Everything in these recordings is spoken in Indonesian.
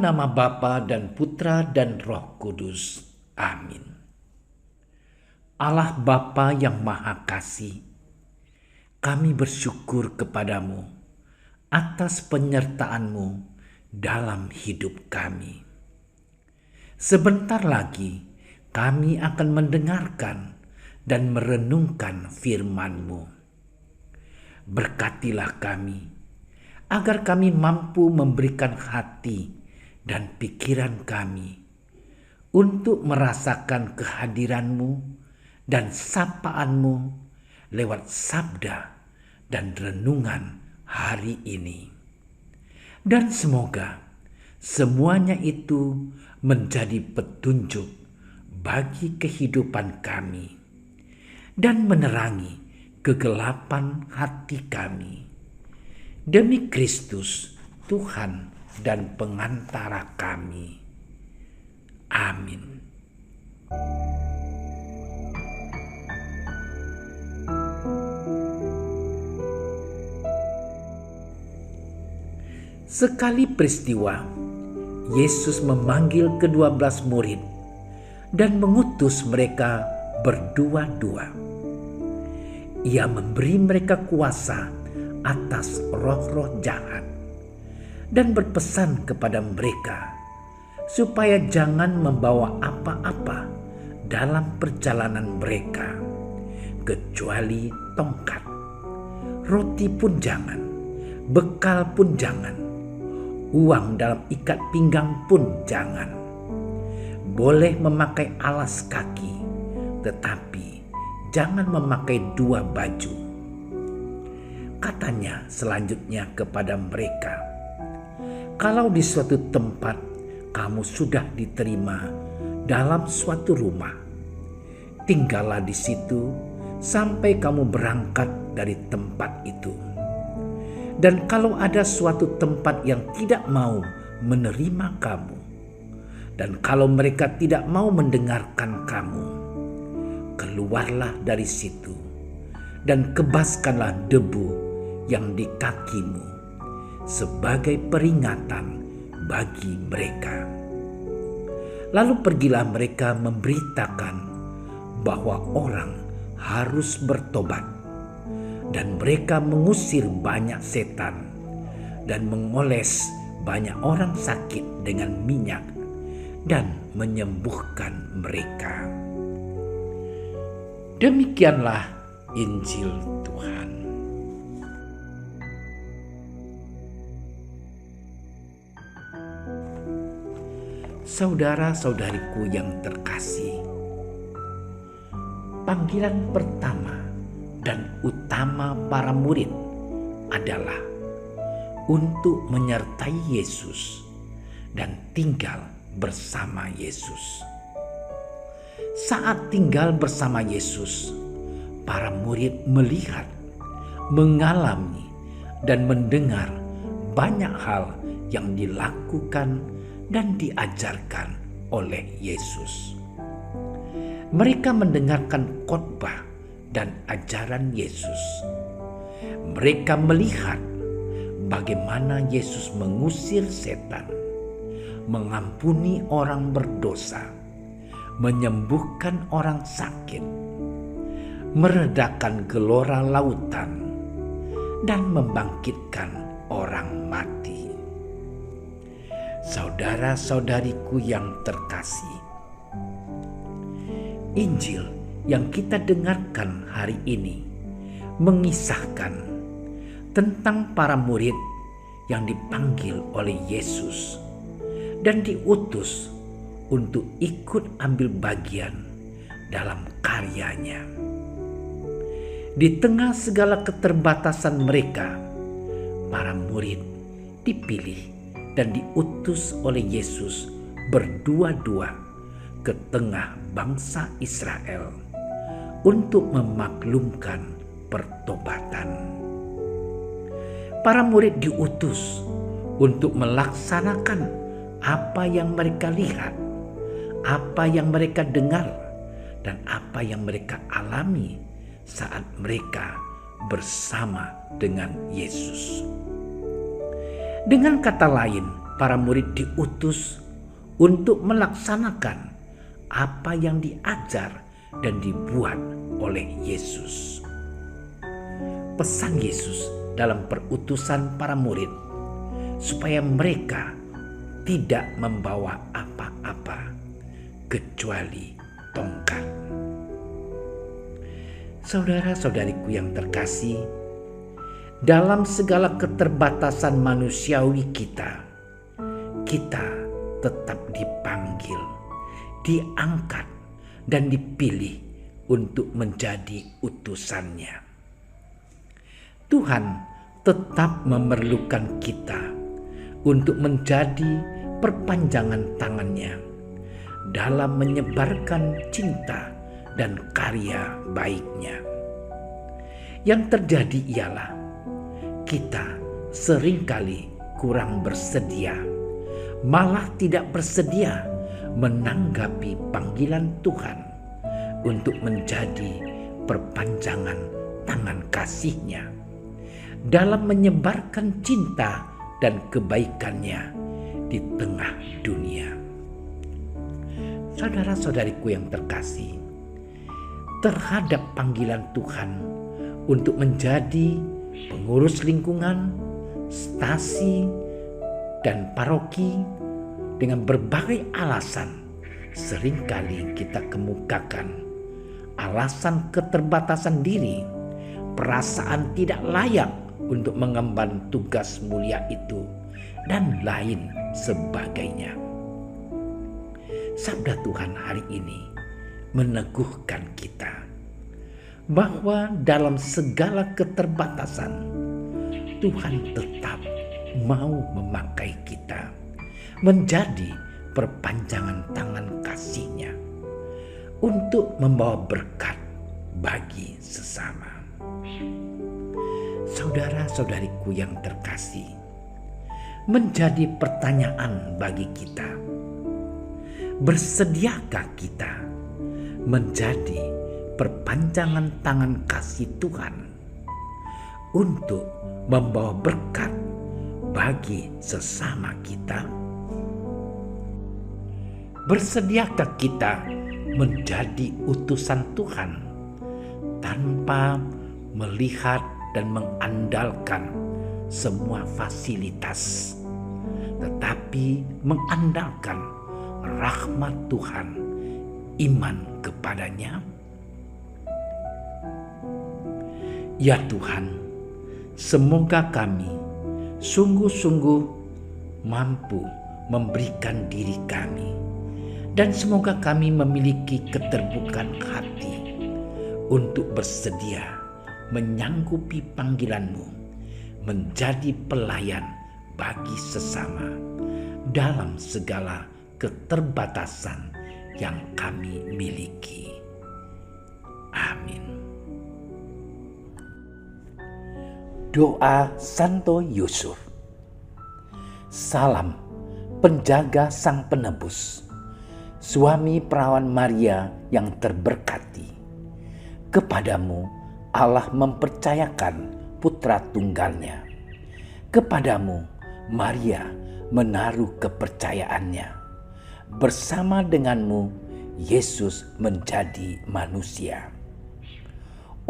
nama Bapa dan Putra dan Roh Kudus. Amin. Allah Bapa yang Maha Kasih, kami bersyukur kepadamu atas penyertaan-Mu dalam hidup kami. Sebentar lagi kami akan mendengarkan dan merenungkan firman-Mu. Berkatilah kami, agar kami mampu memberikan hati dan pikiran kami untuk merasakan kehadiran-Mu dan sapaan-Mu lewat sabda dan renungan hari ini. Dan semoga semuanya itu menjadi petunjuk bagi kehidupan kami dan menerangi kegelapan hati kami. Demi Kristus, Tuhan dan pengantara kami. Amin. Sekali peristiwa, Yesus memanggil ke-12 murid dan mengutus mereka berdua-dua. Ia memberi mereka kuasa atas roh-roh jahat dan berpesan kepada mereka supaya jangan membawa apa-apa dalam perjalanan mereka kecuali tongkat, roti pun jangan, bekal pun jangan, uang dalam ikat pinggang pun jangan. Boleh memakai alas kaki, tetapi jangan memakai 2 baju. Katanya selanjutnya kepada mereka, kalau di suatu tempat kamu sudah diterima dalam suatu rumah, tinggallah di situ sampai kamu berangkat dari tempat itu. Dan kalau ada suatu tempat yang tidak mau menerima kamu, dan kalau mereka tidak mau mendengarkan kamu, keluarlah dari situ dan kebaskanlah debu yang di kakimu sebagai peringatan bagi mereka. Lalu pergilah mereka memberitakan bahwa orang harus bertobat, dan mereka mengusir banyak setan dan mengoles banyak orang sakit dengan minyak dan menyembuhkan mereka. Demikianlah Injil Tuhan. Saudara-saudariku yang terkasih, panggilan pertama dan utama para murid adalah untuk menyertai Yesus dan tinggal bersama Yesus. Saat tinggal bersama Yesus, para murid melihat, mengalami, dan mendengar banyak hal yang dilakukan dan diajarkan oleh Yesus. Mereka mendengarkan khotbah dan ajaran Yesus. Mereka melihat bagaimana Yesus mengusir setan, mengampuni orang berdosa, menyembuhkan orang sakit, meredakan gelora lautan, dan membangkitkan orang mati. Saudara-saudariku yang terkasih, Injil yang kita dengarkan hari ini mengisahkan tentang para murid yang dipanggil oleh Yesus dan diutus untuk ikut ambil bagian dalam karyanya. Di tengah segala keterbatasan mereka, para murid dipilih dan diutus oleh Yesus berdua-dua ke tengah bangsa Israel untuk memaklumkan pertobatan. Para murid diutus untuk melaksanakan apa yang mereka lihat, apa yang mereka dengar, dan apa yang mereka alami saat mereka bersama dengan Yesus. Dengan kata lain, para murid diutus untuk melaksanakan apa yang diajar dan dibuat oleh Yesus. Pesan Yesus dalam perutusan para murid supaya mereka tidak membawa apa-apa kecuali tongkat. Saudara-saudariku yang terkasih, dalam segala keterbatasan manusiawi kita tetap dipanggil, diangkat, dan dipilih untuk menjadi utusannya. Tuhan tetap memerlukan kita untuk menjadi perpanjangan tangannya dalam menyebarkan cinta dan karya baiknya. Yang terjadi ialah kita seringkali kurang bersedia, malah tidak bersedia menanggapi panggilan Tuhan untuk menjadi perpanjangan tangan kasih-Nya dalam menyebarkan cinta dan kebaikannya di tengah dunia. Saudara-saudariku yang terkasih, terhadap panggilan Tuhan untuk menjadi pengurus lingkungan, stasi, dan paroki, dengan berbagai alasan seringkali kita kemukakan alasan keterbatasan diri, perasaan tidak layak untuk mengemban tugas mulia itu, dan lain sebagainya. Sabda Tuhan hari ini meneguhkan kita bahwa dalam segala keterbatasan Tuhan tetap mau memakai kita menjadi perpanjangan tangan kasih-Nya untuk membawa berkat bagi sesama. Saudara-saudariku yang terkasih, menjadi pertanyaan bagi kita, bersediakah kita menjadi perpanjangan tangan kasih Tuhan untuk membawa berkat bagi sesama kita? Bersediakah kita menjadi utusan Tuhan tanpa melihat dan mengandalkan semua fasilitas, tetapi mengandalkan rahmat Tuhan, iman kepadanya? Ya Tuhan, semoga kami sungguh-sungguh mampu memberikan diri kami, dan semoga kami memiliki keterbukaan hati untuk bersedia menyanggupi panggilan-Mu menjadi pelayan bagi sesama dalam segala keterbatasan yang kami miliki. Amin. Doa Santo Yusuf. Salam penjaga Sang Penebus, suami perawan Maria yang terberkati. Kepadamu Allah mempercayakan putra tunggalnya. Kepadamu Maria menaruh kepercayaannya. Bersama denganmu Yesus menjadi manusia.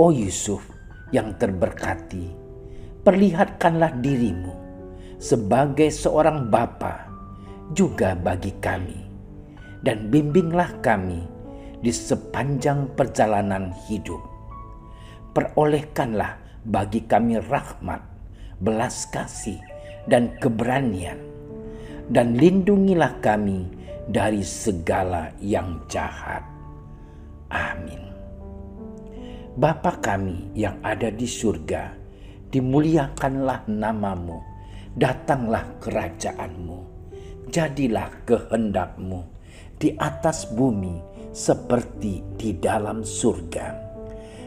O Yusuf yang terberkati, perlihatkanlah dirimu sebagai seorang bapa juga bagi kami, dan bimbinglah kami di sepanjang perjalanan hidup. Perolehkanlah bagi kami rahmat, belas kasih, dan keberanian, dan lindungilah kami dari segala yang jahat. Amin. Bapa kami yang ada di surga, dimuliakanlah nama-Mu, datanglah kerajaan-Mu, jadilah kehendak-Mu di atas bumi seperti di dalam surga.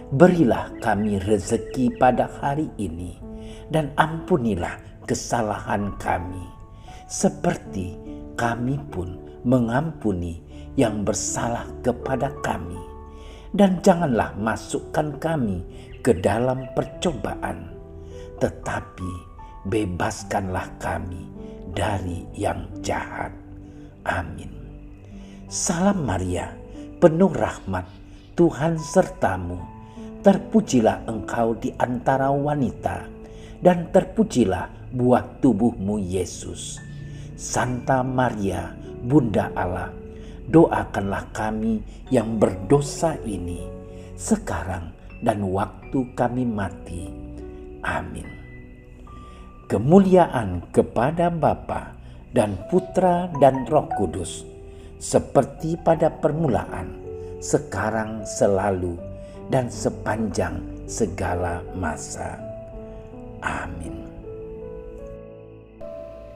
Berilah kami rezeki pada hari ini, dan ampunilah kesalahan kami, seperti kami pun mengampuni yang bersalah kepada kami. Dan janganlah masukkan kami ke dalam percobaan, tetapi bebaskanlah kami dari yang jahat. Amin. Salam Maria, penuh rahmat, Tuhan sertamu. Terpujilah engkau di antara wanita, dan terpujilah buah tubuhmu Yesus. Santa Maria, Bunda Allah, doakanlah kami yang berdosa ini, sekarang dan waktu kami mati. Amin. Kemuliaan kepada Bapa dan Putra dan Roh Kudus, seperti pada permulaan, sekarang, selalu, dan sepanjang segala masa. Amin.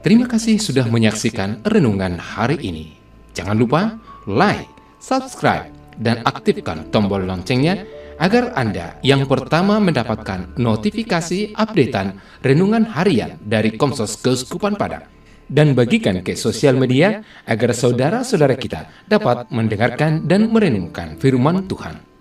Terima kasih sudah menyaksikan renungan hari ini. Jangan lupa like, subscribe, dan aktifkan tombol loncengnya agar Anda yang pertama mendapatkan notifikasi updatean renungan harian dari Komsos Keuskupan Padang. Dan bagikan ke sosial media agar saudara-saudara kita dapat mendengarkan dan merenungkan firman Tuhan.